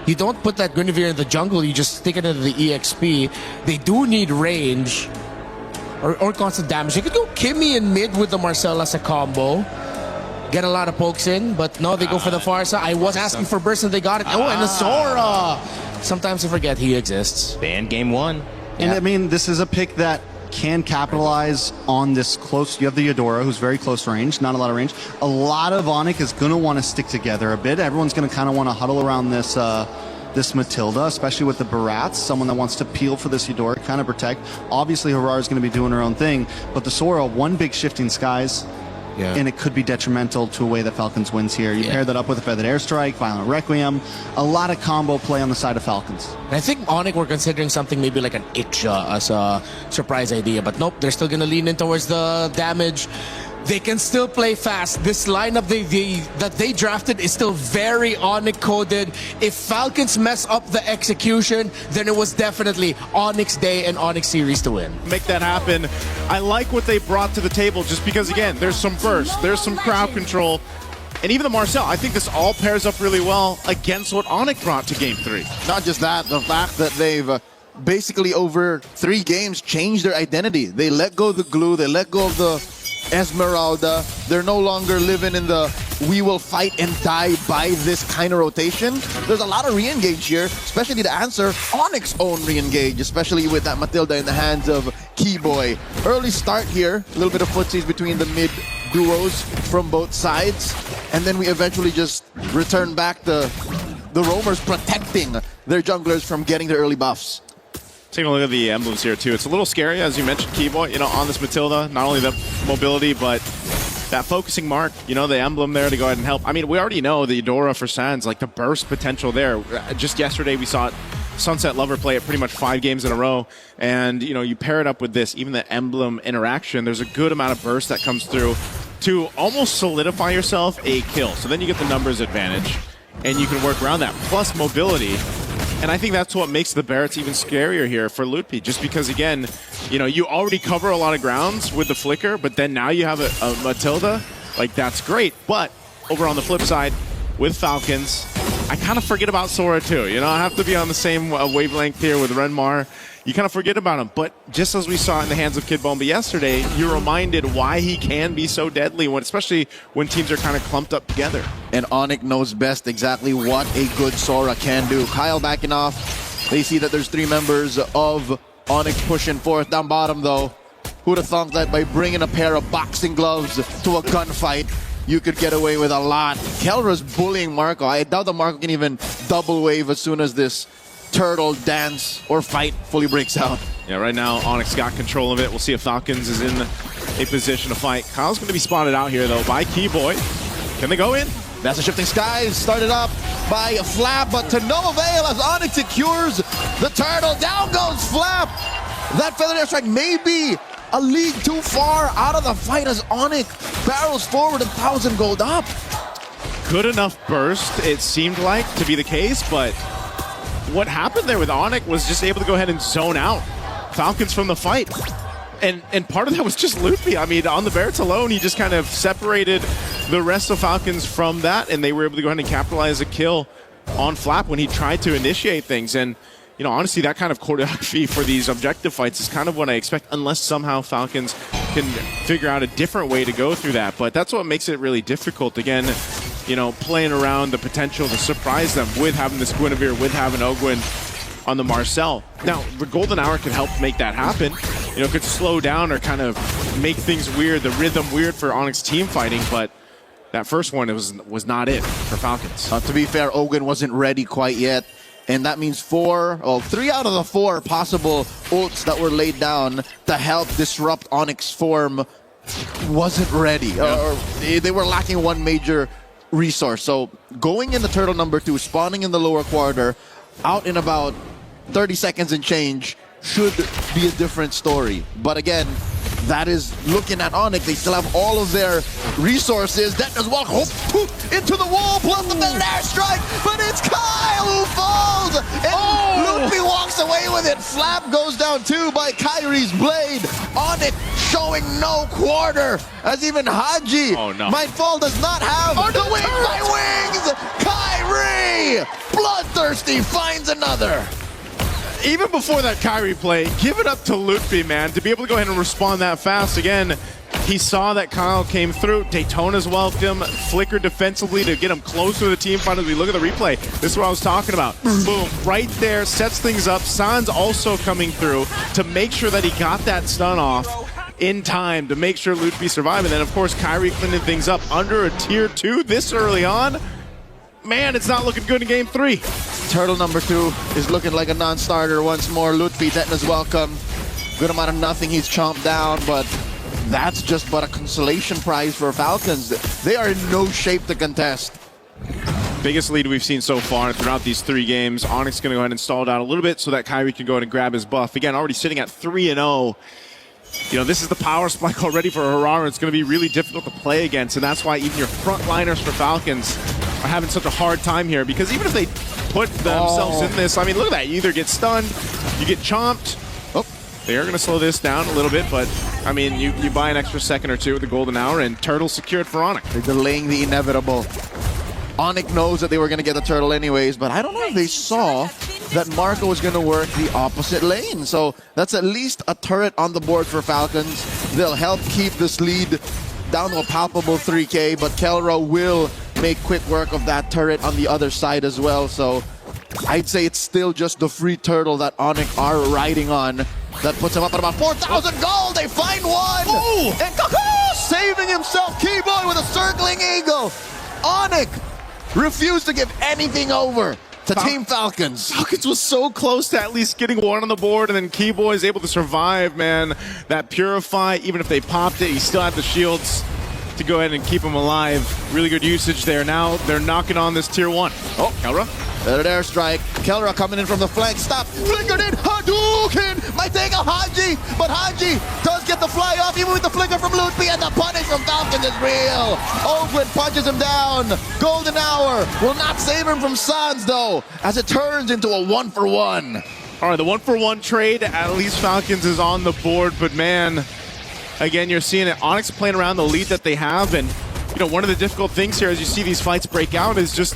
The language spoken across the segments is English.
You don't put that Guinevere in the jungle, you just stick it into the EXP. They do need range or constant damage. You could go Kimmy in mid with the Marcel as a combo. Get a lot of pokes in, but no, they go for the Farsa. I was asking for burst and they got it. Oh, and the Sora! Sometimes you forget he exists. Ban game 1. And I mean, this is a pick that can capitalize on this close. You have the Eudora, who's very close range, not a lot of range. A lot of Onic is going to want to stick together a bit. Everyone's going to kind of want to huddle around this this Matilda, especially with the Barats, someone that wants to peel for this Eudora, kind of protect. Obviously, Harar's going to be doing her own thing, but the Sora, one big shifting skies, and it could be detrimental to a way that Falcons wins here. You pair that up with a Feathered Airstrike, Violent Requiem, a lot of combo play on the side of Falcons. And I think Onic were considering something maybe like an Itcha as a surprise idea, but nope, they're still going to lean in towards the damage. They can still play fast. This lineup that they drafted is still very Onic coded. If Falcons mess up the execution, then it was definitely Onyx Day and Onyx Series to win. Make that happen. I like what they brought to the table just because, again, there's some burst, there's some crowd control, and even the Marcel. I think this all pairs up really well against what Onic brought to Game 3. Not just that, the fact that they've basically over 3 games changed their identity. They let go of the glue, they let go of the Esmeralda. They're no longer living in the we will fight and die by this kind of rotation. There's a lot of re-engage here, especially to answer Onyx's own re-engage, especially with that Matilda in the hands of Keyboy. Early start here, a little bit of footsies between the mid duos from both sides, and then we eventually just return back to the roamers protecting their junglers from getting their early buffs. Taking a look at the emblems here too. It's a little scary, as you mentioned, Keyboy, you know, on this Matilda. Not only the mobility, but that focusing mark, you know, the emblem there to go ahead and help. I mean, we already know the Eudora for Sands, like the burst potential there. Just yesterday we saw Sunset Lover play it pretty much 5 games in a row. And, you know, you pair it up with this, even the emblem interaction, there's a good amount of burst that comes through to almost solidify yourself a kill. So then you get the numbers advantage, and you can work around that, plus mobility. And I think that's what makes the Barretts even scarier here for Lutpi, just because, again, you know, you already cover a lot of grounds with the Flicker, but then now you have a Matilda. Like, that's great. But over on the flip side, with Falcons, I kind of forget about Sora too. You know, I have to be on the same wavelength here with Renmar. You kind of forget about him. But just as we saw in the hands of Kid Bomba yesterday, you're reminded why he can be so deadly, especially when teams are kind of clumped up together. And Onic knows best exactly what a good Sora can do. Kyle backing off. They see that there's 3 members of Onic pushing forth. Down bottom, though, who'd have thought that by bringing a pair of boxing gloves to a gunfight, you could get away with a lot. Kelra's bullying Marco. I doubt that Marco can even double wave as soon as this turtle dance or fight fully breaks out. Yeah, right now Onyx got control of it. We'll see if Falcons is in a position to fight. Kyle's going to be spotted out here, though, by Keyboy. Can they go in? That's the Shifting Skies, started up by Flap, but to no avail as Onyx secures the turtle. Down goes Flap. That Feathered Airstrike may be a league too far out of the fight as Onyx barrels forward 1,000 gold up. Good enough burst, it seemed like, to be the case, but what happened there with Onic was just able to go ahead and zone out Falcons from the fight. And part of that was just Lutpi. I mean, on the Barretts alone, he just kind of separated the rest of Falcons from that, and they were able to go ahead and capitalize a kill on Flap when he tried to initiate things. And, you know, honestly, that kind of choreography for these objective fights is kind of what I expect, unless somehow Falcons can figure out a different way to go through that. But that's what makes it really difficult. Again, you know, playing around the potential to surprise them with having this Guinevere, with having Ogwyn on the Marcel. Now, the Golden Hour can help make that happen. You know, could slow down or kind of make things weird, the rhythm weird for Onyx team fighting, but that first one was not it for Falcons. To be fair, Ogwyn wasn't ready quite yet, and that means 3 out of the 4 possible ults that were laid down to help disrupt Onyx form wasn't ready. Or they were lacking one major resource. So going in the turtle number 2, spawning in the lower quarter, out in about 30 seconds and change should be a different story. But again, that is looking at Onyx. They still have all of their resources. That as well into the wall, plus the Feathered Airstrike, but it's Kyle who falls! And Lutpi walks away with it. Flap goes down too by Kyrie's blade. Onyx showing no quarter, as even Haji might fall, does not have the wings by wings! Kyrie Bloodthirsty finds another. Even before that Kyrie play, give it up to Lutfi, man, to be able to go ahead and respond that fast. Again, he saw that Kyle came through. Daytona's welcome. Flicker defensively to get him closer to the team fight as we look at the replay. This is what I was talking about. Boom, right there, sets things up. San's also coming through to make sure that he got that stun off in time to make sure Lutfi survived. And then, of course, Kyrie cleaning things up under a tier 2 this early on. Man, it's not looking good in game 3. Turtle number 2 is looking like a non-starter once more. Lutfi, Detna's welcome. Good amount of nothing he's chomped down, but that's just but a consolation prize for Falcons. They are in no shape to contest. Biggest lead we've seen so far throughout these 3 games. Onyx going to go ahead and stall it out a little bit so that Kyrie can go ahead and grab his buff. Again, already sitting at 3-0. You know, this is the power spike already for Harara. It's going to be really difficult to play against, and that's why even your frontliners for Falcons are having such a hard time here, because even if they put themselves in this, I mean, look at that. You either get stunned, you get chomped. Oh, they are going to slow this down a little bit, but, I mean, you buy an extra second or two with the golden hour, and Turtle secured for Onic. They're delaying the inevitable. Onic knows that they were going to get the turtle anyways, but I don't know if they saw that Marco was going to work the opposite lane. So that's at least a turret on the board for Falcons. They'll help keep this lead down to a palpable 3K, but Kelra will make quick work of that turret on the other side as well. So I'd say it's still just the free turtle that Onic are riding on that puts him up at about 4,000 gold. They find one! Ooh. And Kaku saving himself, Keyboy with a circling eagle. Onic refused to give anything over to Team Falcons. Falcons was so close to at least getting one on the board, and then Keyboy is able to survive, man. That Purify, even if they popped it, he still had the shields to go ahead and keep him alive. Really good usage there. Now they're knocking on this tier 1. Oh, Kelra. Better airstrike. Kelra coming in from the flank. Stop. Flickered in. Hadouken. Might take a Haji, but Haji does get the fly off even with the flicker from Lutfi, and the punish from Falcons is real. Ogwin punches him down. Golden hour will not save him from Sans though, as it turns into a 1-for-1. All right, the 1-for-1 trade, at least Falcons is on the board, but man, again, you're seeing it. Onyx playing around the lead that they have, and you know, one of the difficult things here as you see these fights break out is just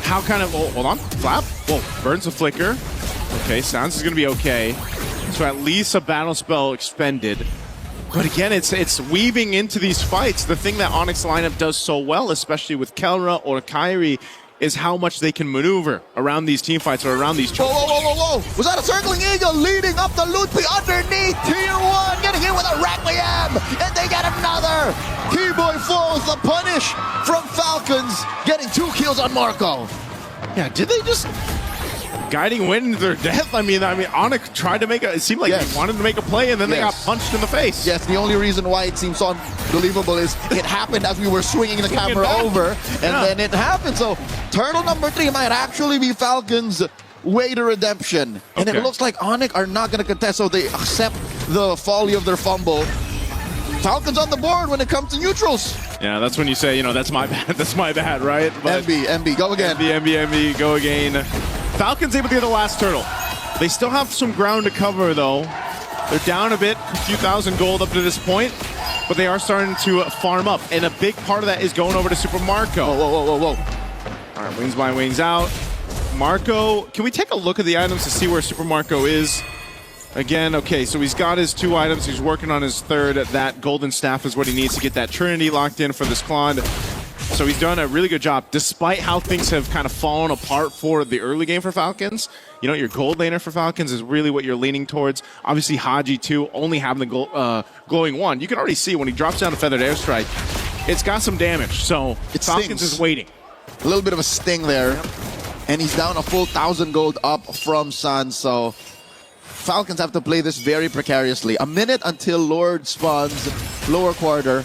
how kind of, oh, hold on, flap, whoa, burns a flicker. Okay, Sans is gonna be okay. So at least a battle spell expended. But again, it's weaving into these fights. The thing that Onyx lineup does so well, especially with Kelra or Kyrie, is how much they can maneuver around these team fights or around these. Whoa, whoa, whoa, whoa, whoa. Was that a circling eagle leading up to Lutfi underneath tier 1, getting hit with a Requiem, and they get another. Keyboy falls, the punish from Falcons, getting 2 kills on Marco. Yeah, did they just guiding wind into their death? I mean, Onyx tried to make it seemed like he wanted to make a play, and then they got punched in the face. Yes, the only reason why it seems so unbelievable is it happened as we were swinging the camera over, and then it happened. So turtle number 3 might actually be Falcons' way to redemption. And it looks like Onyx are not going to contest, so they accept the folly of their fumble. Falcons on the board when it comes to neutrals. Yeah, that's when you say, you know, that's my bad, that's my bad, right? But MB, go again. MB, go again. Falcons able to get the last turtle. They still have some ground to cover, though. They're down a bit, a few thousand gold up to this point, but they are starting to farm up, and a big part of that is going over to Super Marco. Whoa. All right, wings by, wings out. Marco, can we take a look at the items to see where Super Marco is? Again, okay, so he's got his 2 items. He's working on his 3rd. That golden staff is what he needs to get that Trinity locked in for this Claude. So he's done a really good job, despite how things have kind of fallen apart for the early game for Falcons. You know, your gold laner for Falcons is really what you're leaning towards. Obviously, Haji, too, only having the glowing 1. You can already see when he drops down a Feathered Airstrike, it's got some damage. So Falcons is waiting. A little bit of a sting there. And he's down a full 1,000 gold up from Sans, so Falcons have to play this very precariously. A minute until Lord spawns lower quarter.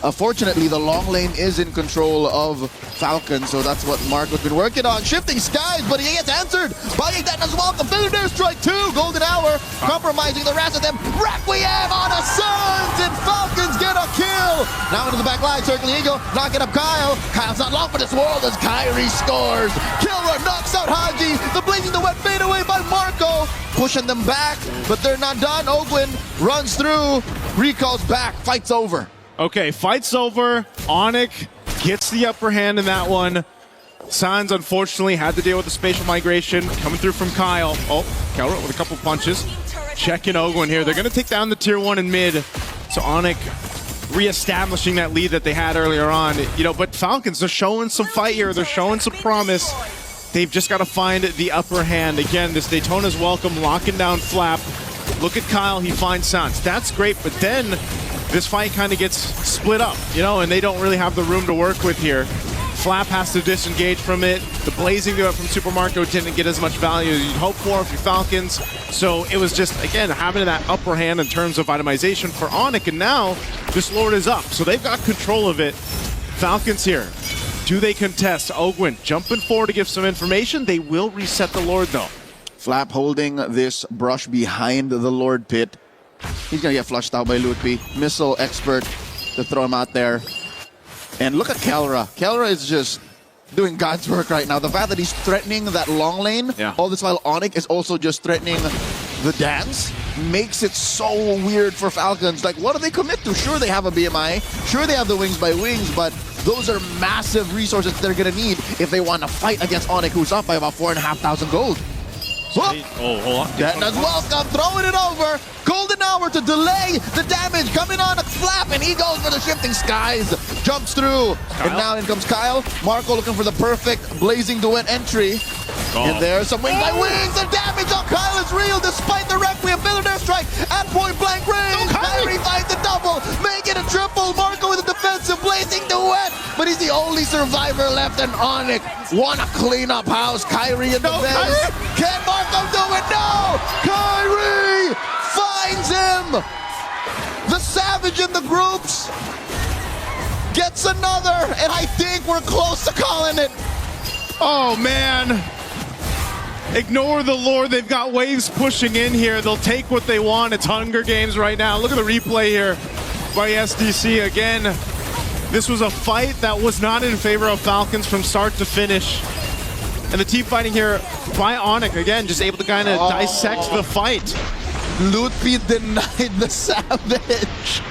Fortunately, the long lane is in control of Falcons, so that's what Marco's been working on. Shifting skies, but he gets answered by Detna's welcome. Feathered Airstrike 2, golden hour, compromising the rest of them. Requiem on a Suns, and Falcons get a kill. Now into the back line, circling eagle, knocking up Kyle. Kyle's not long for this world as Kyrie scores. Killer knocks out Haji. The blazing the wet fade away by Marco, pushing them back, but they're not done. Ogwin runs through, recalls back, fight's over. Okay, fight's over. Onic gets the upper hand in that one. Sans unfortunately had to deal with the spatial migration coming through from Kyle. Oh, Kelra with a couple punches. Checking Ogwin here. They're going to take down the tier 1 in mid. So Onic reestablishing that lead that they had earlier on. You know, but Falcons, they're showing some fight here. They're showing some promise. They've just got to find the upper hand. Again, this Daytona's welcome, locking down Flap. Look at Kyle, he finds Sans. That's great, but then this fight kind of gets split up, you know, and they don't really have the room to work with here. Flap has to disengage from it. The blazing do it from Super Marco didn't get as much value as you'd hope for if you're Falcons. So it was just, again, having that upper hand in terms of itemization for Onic, and now this Lord is up. So they've got control of it. Falcons here. Do they contest? Ogwin jumping forward to give some information. They will reset the Lord, though. Flap holding this brush behind the Lord pit. He's going to get flushed out by Lutpi. Missile expert to throw him out there. And look at Kelra. Kelra is just doing God's work right now. The fact that he's threatening that long lane, all this while Onic is also just threatening the dance, makes it so weird for Falcons. Like, what do they commit to? Sure, they have a BMI. Sure, they have the wings by wings, but those are massive resources they're going to need if they want to fight against Onic, who's up by about 4,500 gold. Oh, hold on. Detna's welcome, throwing it over. Golden hour to delay the damage. Coming on a Flap, and he goes for the shifting skies. Jumps through. And now in comes Kyle. Marco looking for the perfect blazing duet entry. And there's some wings by wings. The damage on Kyle is real despite the Requiem. Villain airstrike at point blank range. Kyrie finds the double. Make it a triple. Marco with a defensive blazing duet. But he's the only survivor left, and Onic wanna clean up house. Kyrie in the base. Can Marco do it? No! Kyrie finds him! The Savage in the groups gets another, and I think we're close to calling it. Oh, man. Ignore the Lord. They've got waves pushing in here. They'll take what they want. It's Hunger Games right now. Look at the replay here by SDC again. This was a fight that was not in favor of Falcons from start to finish. And the team fighting here by Onic, again, just able to kind of dissect the fight. Lutpi denied the Savage.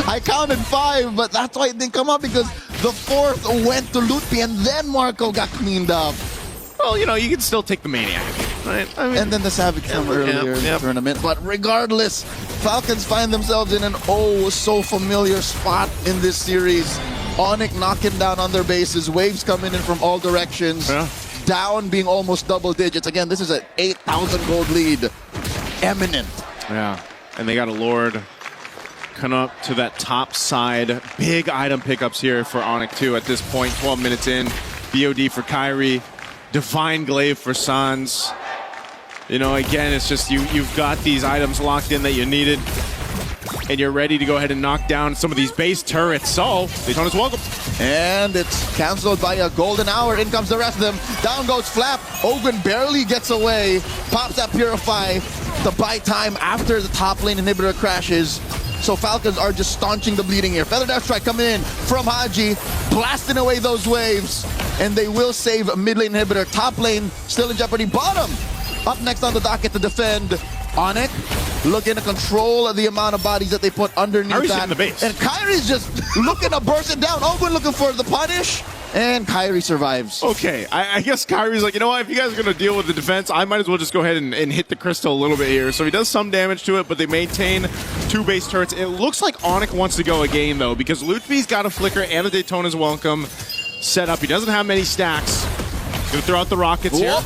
I counted 5, but that's why it didn't come up, because the 4th went to Lutpi, and then Marco got cleaned up. Well, you know, you can still take the Maniac, right? I mean, and then the Savage from earlier in the tournament. But regardless, Falcons find themselves in an so familiar spot in this series. Onic knocking down on their bases, waves coming in from all directions. Down being almost double digits. Again, this is an 8,000 gold lead. Eminent. Yeah, and they got a Lord coming up to that top side. Big item pickups here for Onic too at this point. 12 minutes in. BOD for Kyrie. Divine Glaive for Sans. You know, again, it's just you've got these items locked in that you needed, and you're ready to go ahead and knock down some of these base turrets. So, Daytona's welcome. And it's canceled by a golden hour. In comes the rest of them. Down goes Flap. Ogwin barely gets away. Pops that Purify to buy time after the top lane inhibitor crashes. So Falcons are just staunching the bleeding here. Feather Dash Strike coming in from Haji, blasting away those waves. And they will save mid lane inhibitor. Top lane still in jeopardy. Bottom up next on the docket to defend. Onic looking to control the amount of bodies that they put underneath Kyrie's that. in the base. And Kyrie's just looking to burst it down. Ogwin looking for the punish. And Kyrie survives. Okay, I guess Kyrie's like, you know what, if you guys are going to deal with the defense, I might as well just go ahead and hit the crystal a little bit here. So he does some damage to it, but they maintain 2 base turrets. It looks like Onic wants to go again, though, because Lutfi's got a flicker and the Daytona's welcome set up. He doesn't have many stacks. Gonna throw out the rockets here.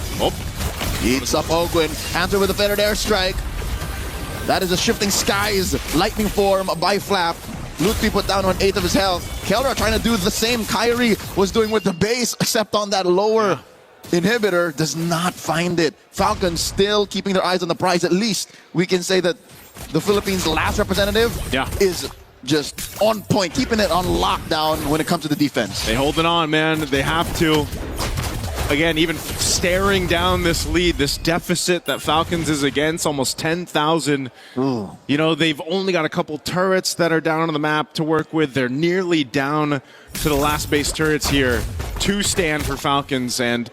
Eats up Ogwin. Answer with a feathered airstrike. That is a shifting skies lightning form by Flap. Lutfi put down 1/8 of his health. Kelra trying to do the same Kyrie was doing with the base, except on that lower inhibitor. Does not find it. Falcons still keeping their eyes on the prize. At least we can say that the Philippines' last representative is just on point, keeping it on lockdown when it comes to the defense. They holding on, man. They have to. Again, even staring down this lead, this deficit that Falcons is against, almost 10,000. You know, they've only got a couple turrets that are down on the map to work with. They're nearly down to the last base turrets here. 2 stand for Falcons, and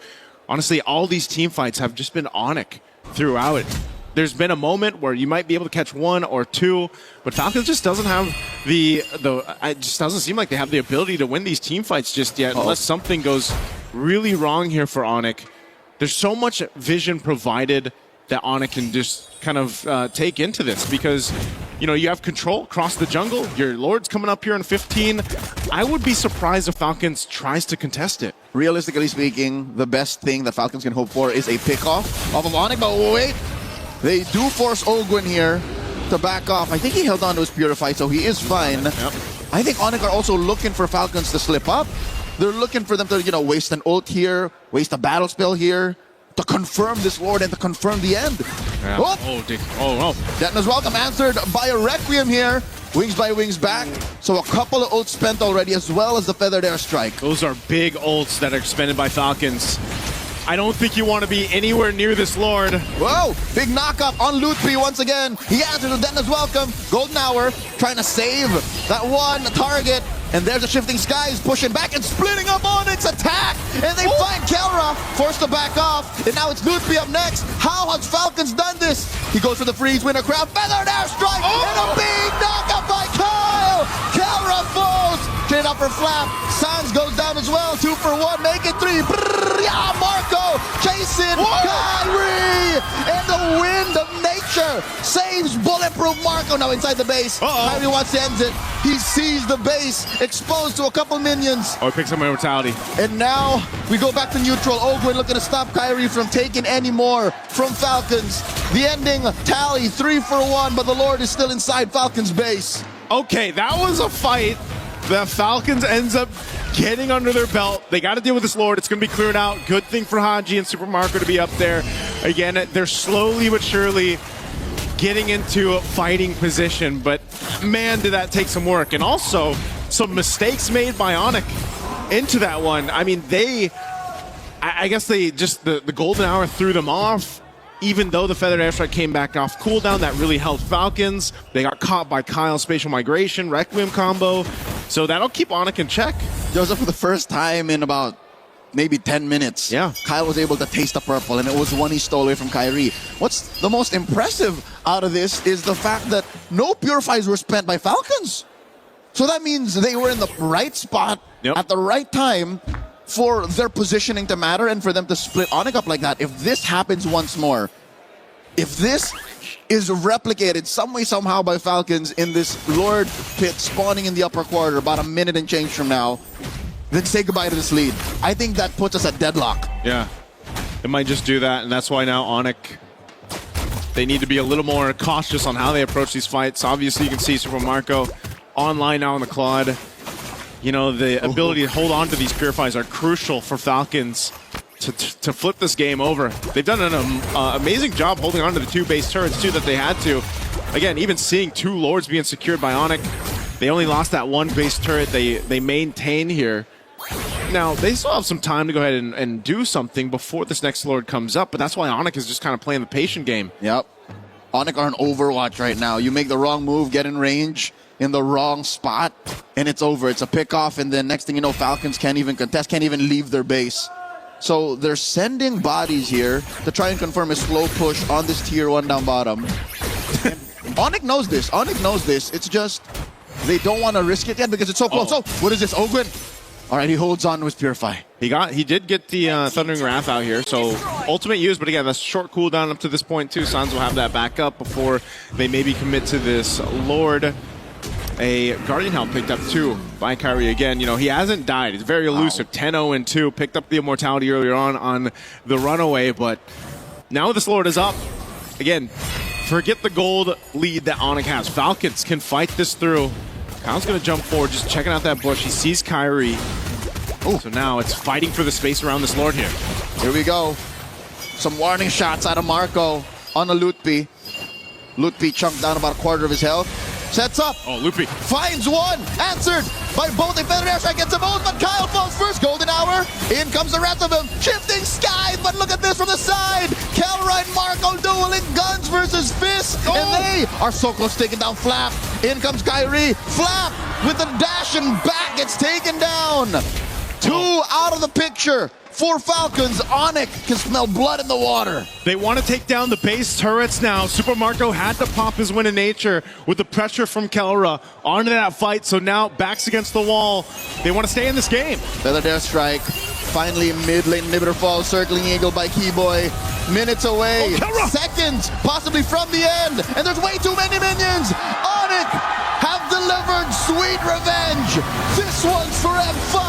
honestly, all these team fights have just been Onic throughout it. There's been a moment where you might be able to catch 1 or 2, but Falcons just doesn't have it just doesn't seem like they have the ability to win these team fights just yet, unless something goes really wrong here for Onic. There's so much vision provided that Onic can just kind of take into this because, you know, you have control across the jungle. Your Lord's coming up here in 15. I would be surprised if Falcons tries to contest it. Realistically speaking, the best thing that Falcons can hope for is a pickoff off of Onic, but wait, they do force Ogwin here to back off. I think he held on to his Purify, so he is fine. Yep. I think Onic are also looking for Falcons to slip up. They're looking for them to, you know, waste an ult here, waste a battle spell here, to confirm this Lord and to confirm the end. Yeah. Oh. Detna's welcome answered by a Requiem here. Wings by wings back. So a couple of ults spent already, as well as the Feathered Airstrike. Those are big ults that are expended by Falcons. I don't think you want to be anywhere near this Lord. Whoa! Big knockup on Lutpi once again. He answers with Detna's welcome. Golden Hour trying to save that one target. And there's the Shifting Skies pushing back and splitting up Onyx attack. And they find Kelra, forced to back off. And now it's Lutpi up next. How has Falcons done this? He goes for the freeze, winner crowd, Feathered Airstrike, and a big knockup by Kyle. Kelra falls. Straight up for Flap. Sans goes down as well. 2 for 1, make it 3. Brrr, yeah, Marco chasing Kyrie. And the wind of nature saves bulletproof Marco now inside the base. Kyrie wants to end it. He sees the base exposed to a couple minions. Oh, he picks up my mortality. And now we go back to neutral. Ogwin looking to stop Kyrie from taking any more from Falcons. The ending tally 3 for 1, but the Lord is still inside Falcons base. Okay, that was a fight. The Falcons ends up getting under their belt. They got to deal with this Lord. It's going to be cleared out. Good thing for Haji and Super Marco to be up there. Again, they're slowly but surely getting into a fighting position, but man, did that take some work. And also, some mistakes made by Onic into that one. I mean, I guess they just, the Golden Hour threw them off. Even though the Feathered Airstrike came back off cooldown, that really helped Falcons. They got caught by Kyle's Spatial Migration, Requiem combo. So that'll keep Onic in check. Joseph, for the first time in about maybe 10 minutes, yeah, Kyle was able to taste the purple, and it was one he stole away from Kyrie. What's the most impressive out of this is the fact that no Purifies were spent by Falcons. So that means they were in the right spot at the right time for their positioning to matter and for them to split Onic up like that. If this happens once more, if this is replicated some way, somehow by Falcons in this Lord pit spawning in the upper quarter about a minute and change from now, then say goodbye to this lead. I think that puts us at deadlock. Yeah, it might just do that, and that's why now Onic, they need to be a little more cautious on how they approach these fights. Obviously, you can see Super Marco online now on the Claude. You know, the ability to hold on to these Purifies are crucial for Falcons to flip this game over. They've done an amazing job holding on to the 2 base turrets, too, that they had to. Again, even seeing 2 Lords being secured by Onic, they only lost that 1 base turret they maintain here. Now, they still have some time to go ahead and do something before this next Lord comes up, but that's why Onic is just kind of playing the patient game. Yep. Onic are on Overwatch right now. You make the wrong move, get in range in the wrong spot, and it's over. It's a pickoff, and then next thing you know, Falcons can't even contest, can't even leave their base. So they're sending bodies here to try and confirm a slow push on this tier 1 down bottom. Onic knows this. Onic knows this. It's just they don't want to risk it yet because it's so close. So what is this? Ogwin. All right, he holds on to his Purify. He did get the Thundering Wrath out here, so ultimate use, but again, that's short cooldown up to this point too. Sans will have that back up before they maybe commit to this Lord. A Guardian Helm picked up too by Kyrie again. You know, he hasn't died. He's very elusive. 10-0-2. Picked up the Immortality earlier on the Runaway, but now this Lord is up. Again, forget the gold lead that Onic has. Falcons can fight this through. Kyle's going to jump forward, just checking out that bush. He sees Kyrie. Oh, so now it's fighting for the space around this Lord here. Here we go. Some warning shots out of Marco on a Lutpi. Lutpi chunked down about a quarter of his health. Sets up. Oh, Lutpi. Finds one. Answered by both. A Feathered Airstrike gets them both, but Kyle falls first. Golden Hour. In comes the rest of them. Shifting Skies, but look at this from the side. Kelra and Marco dueling guns versus fists. Oh. And they are so close to taking down Flap. In comes Kyrie. Flap with the dash and back gets taken down. 2 out of the picture. For Falcons, Onic can smell blood in the water. They want to take down the base turrets now. Super Marco had to pop his Win of Nature with the pressure from Kelra onto that fight. So now backs against the wall. They want to stay in this game. Feathered Airstrike Finally, mid lane inhibitor falls, circling Eagle by Keyboy. Minutes away, seconds, possibly from the end, and there's way too many minions. Onic have delivered sweet revenge. This one's for M5.